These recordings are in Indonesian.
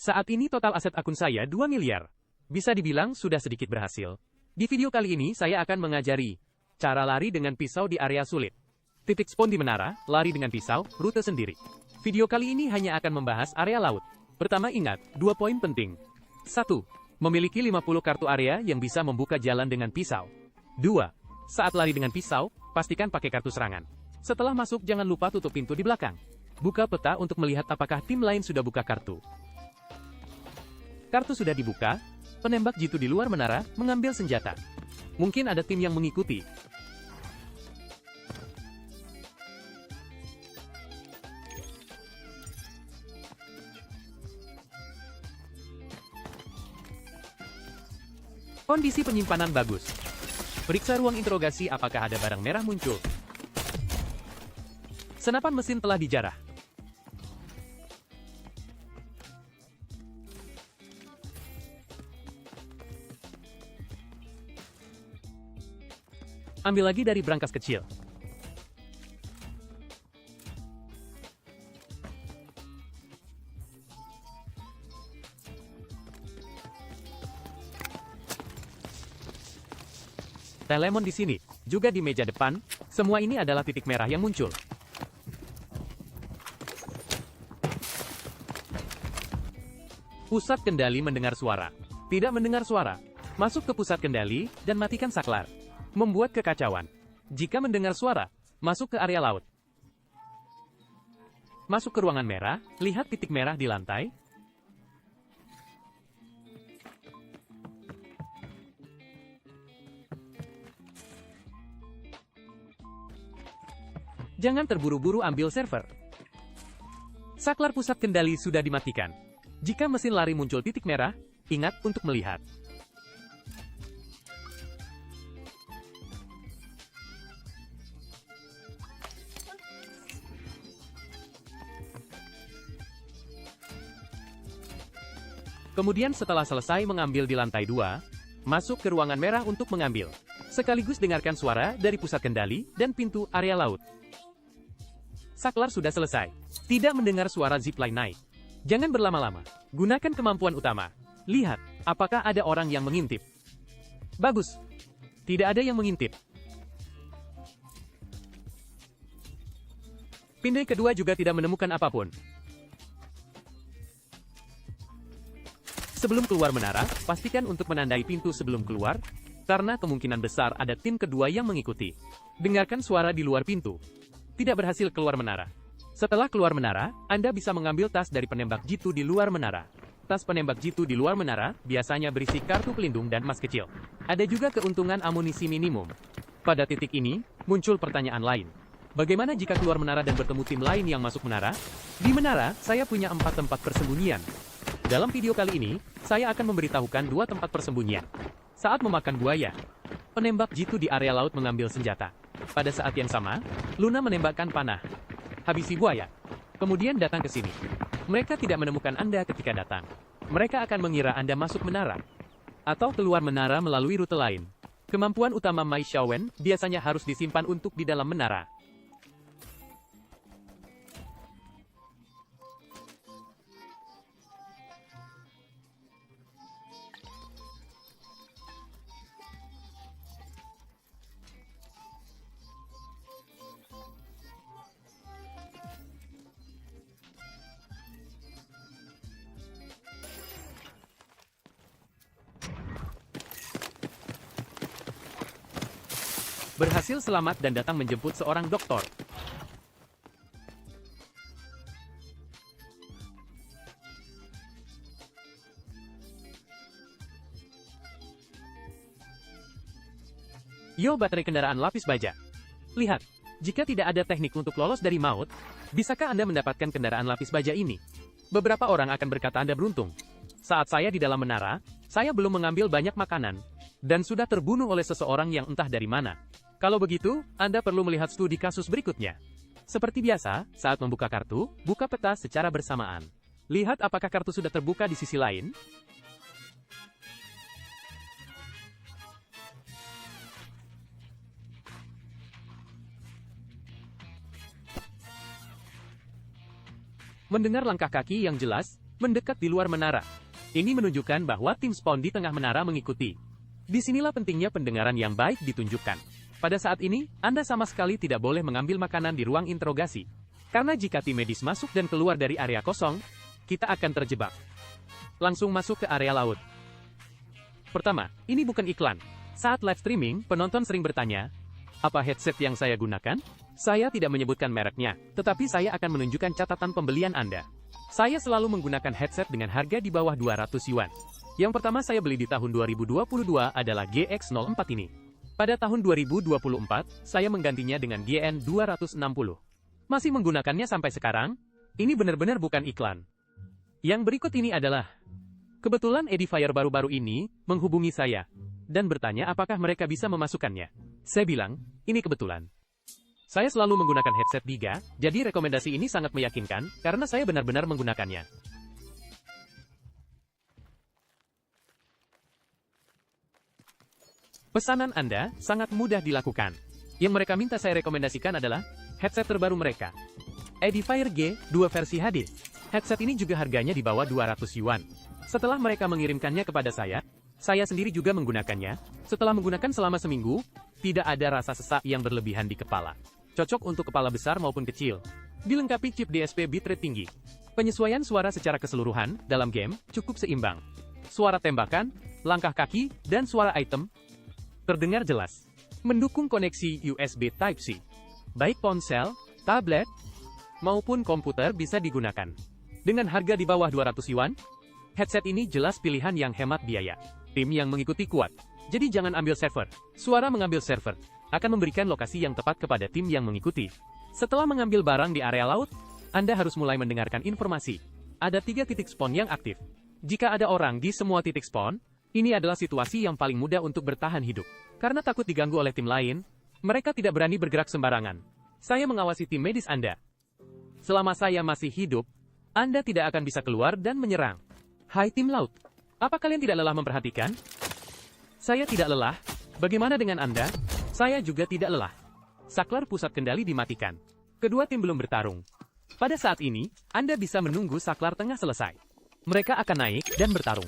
Saat ini total aset akun saya 2 miliar. Bisa dibilang sudah sedikit berhasil. Di video kali ini saya akan mengajari cara lari dengan pisau di area sulit. Titik spawn di menara, lari dengan pisau, rute sendiri. Video kali ini hanya akan membahas area laut. Pertama ingat, 2 poin penting. 1. Memiliki 50 kartu area yang bisa membuka jalan dengan pisau. 2. Saat lari dengan pisau, pastikan pakai kartu serangan. Setelah masuk jangan lupa tutup pintu di belakang. Buka peta untuk melihat apakah tim lain sudah buka kartu. Kartu sudah dibuka, penembak jitu di luar menara mengambil senjata. Mungkin ada tim yang mengikuti. Kondisi penyimpanan bagus. Periksa ruang interogasi apakah ada barang merah muncul. Senapan mesin telah dijarah. Ambil lagi dari brankas kecil. Teh lemon di sini, juga di meja depan, semua ini adalah titik merah yang muncul. Pusat kendali mendengar suara. Tidak mendengar suara. Masuk ke pusat kendali dan matikan saklar. Membuat kekacauan. Jika mendengar suara, masuk ke area laut. Masuk ke ruangan merah, lihat titik merah di lantai. Jangan terburu-buru ambil server. Saklar pusat kendali sudah dimatikan. Jika mesin lari muncul titik merah, ingat untuk melihat. Kemudian setelah selesai mengambil di lantai 2, masuk ke ruangan merah untuk mengambil. Sekaligus dengarkan suara dari pusat kendali dan pintu area laut. Saklar sudah selesai. Tidak mendengar suara zipline naik. Jangan berlama-lama. Gunakan kemampuan utama. Lihat, apakah ada orang yang mengintip. Bagus. Tidak ada yang mengintip. Pindai kedua juga tidak menemukan apapun. Sebelum keluar menara, pastikan untuk menandai pintu sebelum keluar, karena kemungkinan besar ada tim kedua yang mengikuti. Dengarkan suara di luar pintu. Tidak berhasil keluar menara. Setelah keluar menara, Anda bisa mengambil tas dari penembak jitu di luar menara. Tas penembak jitu di luar menara biasanya berisi kartu pelindung dan emas kecil. Ada juga keuntungan amunisi minimum. Pada titik ini, muncul pertanyaan lain. Bagaimana jika keluar menara dan bertemu tim lain yang masuk menara? Di menara, saya punya 4 tempat persembunyian. Dalam video kali ini, saya akan memberitahukan 2 tempat persembunyian. Saat memakan buaya, penembak jitu di area laut mengambil senjata. Pada saat yang sama, Luna menembakkan panah. Habisi buaya. Kemudian datang ke sini. Mereka tidak menemukan Anda ketika datang. Mereka akan mengira Anda masuk menara. Atau keluar menara melalui rute lain. Kemampuan utama Mai Xiaowen biasanya harus disimpan untuk di dalam menara. Berhasil selamat dan datang menjemput seorang dokter. Yo, baterai kendaraan lapis baja. Lihat, jika tidak ada teknik untuk lolos dari maut, bisakah Anda mendapatkan kendaraan lapis baja ini? Beberapa orang akan berkata Anda beruntung. Saat saya di dalam menara, saya belum mengambil banyak makanan, dan sudah terbunuh oleh seseorang yang entah dari mana. Kalau begitu, Anda perlu melihat studi kasus berikutnya. Seperti biasa, saat membuka kartu, buka peta secara bersamaan. Lihat apakah kartu sudah terbuka di sisi lain. Mendengar langkah kaki yang jelas, mendekat di luar menara. Ini menunjukkan bahwa tim spawn di tengah menara mengikuti. Disinilah pentingnya pendengaran yang baik ditunjukkan. Pada saat ini, Anda sama sekali tidak boleh mengambil makanan di ruang interogasi. Karena jika tim medis masuk dan keluar dari area kosong, kita akan terjebak. Langsung masuk ke area laut. Pertama, ini bukan iklan. Saat live streaming, penonton sering bertanya, apa headset yang saya gunakan? Saya tidak menyebutkan mereknya, tetapi saya akan menunjukkan catatan pembelian Anda. Saya selalu menggunakan headset dengan harga di bawah 200 yuan. Yang pertama saya beli di tahun 2022 adalah GX04 ini. Pada tahun 2024, saya menggantinya dengan GN260. Masih menggunakannya sampai sekarang? Ini benar-benar bukan iklan. Yang berikut ini adalah, kebetulan Edifier baru-baru ini menghubungi saya dan bertanya apakah mereka bisa memasukkannya. Saya bilang, ini kebetulan. Saya selalu menggunakan headset Giga, jadi rekomendasi ini sangat meyakinkan, karena saya benar-benar menggunakannya. Pesanan Anda sangat mudah dilakukan. Yang mereka minta saya rekomendasikan adalah headset terbaru mereka. Edifier G2 versi HD. Headset ini juga harganya di bawah 200 yuan. Setelah mereka mengirimkannya kepada saya sendiri juga menggunakannya. Setelah menggunakan selama seminggu, tidak ada rasa sesak yang berlebihan di kepala. Cocok untuk kepala besar maupun kecil. Dilengkapi chip DSP bitrate tinggi. Penyesuaian suara secara keseluruhan dalam game cukup seimbang. Suara tembakan, langkah kaki, dan suara item terdengar jelas. Mendukung koneksi USB Type-C. Baik ponsel, tablet, maupun komputer bisa digunakan. Dengan harga di bawah 200 yuan, headset ini jelas pilihan yang hemat biaya. Tim yang mengikuti kuat. Jadi jangan ambil server. Suara mengambil server akan memberikan lokasi yang tepat kepada tim yang mengikuti. Setelah mengambil barang di area laut, Anda harus mulai mendengarkan informasi. Ada 3 titik spawn yang aktif. Jika ada orang di semua titik spawn, ini adalah situasi yang paling mudah untuk bertahan hidup. Karena takut diganggu oleh tim lain, mereka tidak berani bergerak sembarangan. Saya mengawasi tim medis Anda. Selama saya masih hidup, Anda tidak akan bisa keluar dan menyerang. Hai tim laut, apa kalian tidak lelah memperhatikan? Saya tidak lelah. Bagaimana dengan Anda? Saya juga tidak lelah. Saklar pusat kendali dimatikan. Kedua tim belum bertarung. Pada saat ini, Anda bisa menunggu saklar tengah selesai. Mereka akan naik dan bertarung.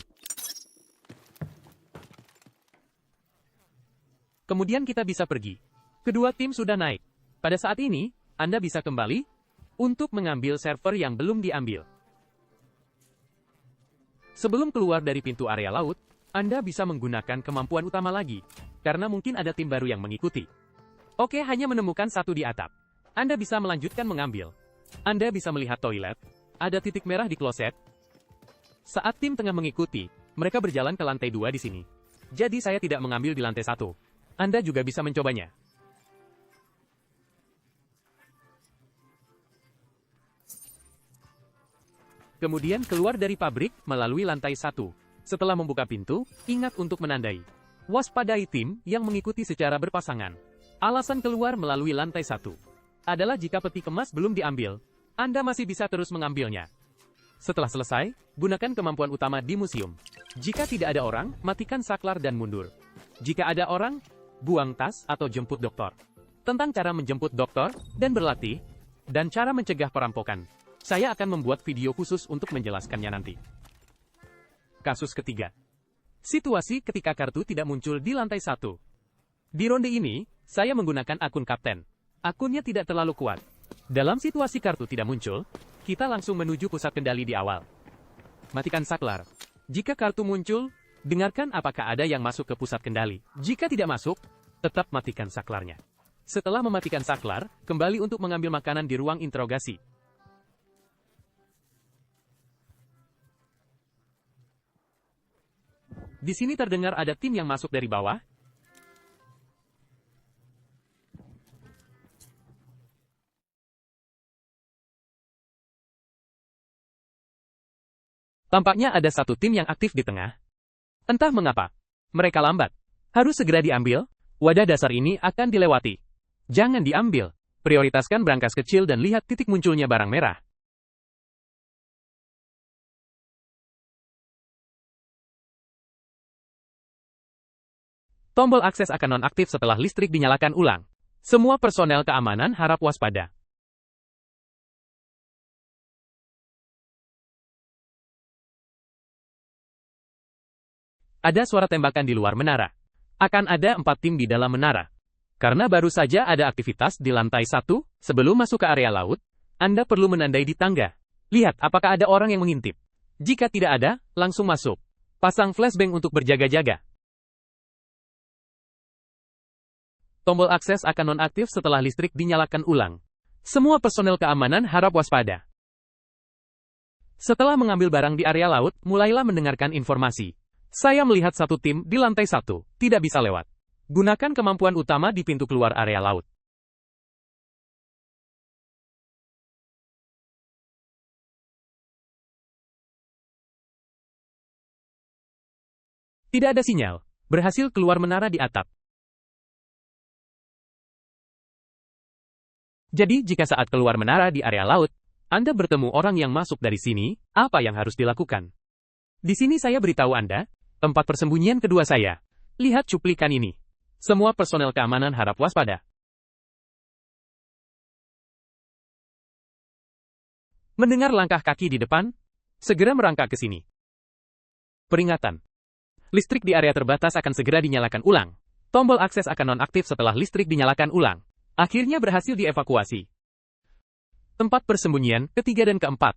Kemudian kita bisa pergi. Kedua tim sudah naik. Pada saat ini, Anda bisa kembali untuk mengambil server yang belum diambil. Sebelum keluar dari pintu area laut, Anda bisa menggunakan kemampuan utama lagi, karena mungkin ada tim baru yang mengikuti. Oke, hanya menemukan satu di atap. Anda bisa melanjutkan mengambil. Anda bisa melihat toilet. Ada titik merah di kloset. Saat tim tengah mengikuti, mereka berjalan ke lantai 2 di sini. Jadi saya tidak mengambil di lantai 1. Anda juga bisa mencobanya. Kemudian keluar dari pabrik melalui lantai 1. Setelah membuka pintu, ingat untuk menandai. Waspadai tim yang mengikuti secara berpasangan. Alasan keluar melalui lantai 1 adalah jika peti kemas belum diambil, Anda masih bisa terus mengambilnya. Setelah selesai, gunakan kemampuan utama di museum. Jika tidak ada orang, matikan saklar dan mundur. Jika ada orang, buang tas atau jemput dokter. Tentang cara menjemput dokter dan berlatih, dan cara mencegah perampokan, saya akan membuat video khusus untuk menjelaskannya nanti. Kasus ketiga. Situasi ketika kartu tidak muncul di lantai 1. Di ronde ini, saya menggunakan akun kapten. Akunnya tidak terlalu kuat. Dalam situasi kartu tidak muncul, kita langsung menuju pusat kendali di awal. Matikan saklar. Jika kartu muncul, dengarkan apakah ada yang masuk ke pusat kendali. Jika tidak masuk, tetap matikan saklarnya. Setelah mematikan saklar, kembali untuk mengambil makanan di ruang interogasi. Di sini terdengar ada tim yang masuk dari bawah. Tampaknya ada satu tim yang aktif di tengah. Entah mengapa, mereka lambat. Harus segera diambil, wadah dasar ini akan dilewati. Jangan diambil. Prioritaskan brankas kecil dan lihat titik munculnya barang merah. Tombol akses akan nonaktif setelah listrik dinyalakan ulang. Semua personel keamanan harap waspada. Ada suara tembakan di luar menara. Akan ada 4 tim di dalam menara. Karena baru saja ada aktivitas di lantai 1, sebelum masuk ke area laut, Anda perlu menandai di tangga. Lihat apakah ada orang yang mengintip. Jika tidak ada, langsung masuk. Pasang flashbang untuk berjaga-jaga. Tombol akses akan nonaktif setelah listrik dinyalakan ulang. Semua personel keamanan harap waspada. Setelah mengambil barang di area laut, mulailah mendengarkan informasi. Saya melihat satu tim di lantai 1, tidak bisa lewat. Gunakan kemampuan utama di pintu keluar area laut. Tidak ada sinyal. Berhasil keluar menara di atap. Jadi, jika saat keluar menara di area laut, Anda bertemu orang yang masuk dari sini, apa yang harus dilakukan? Di sini saya beritahu Anda, tempat persembunyian kedua saya. Lihat cuplikan ini. Semua personel keamanan harap waspada. Mendengar langkah kaki di depan, segera merangkak ke sini. Peringatan. Listrik di area terbatas akan segera dinyalakan ulang. Tombol akses akan nonaktif setelah listrik dinyalakan ulang. Akhirnya berhasil dievakuasi. Tempat persembunyian ketiga dan keempat.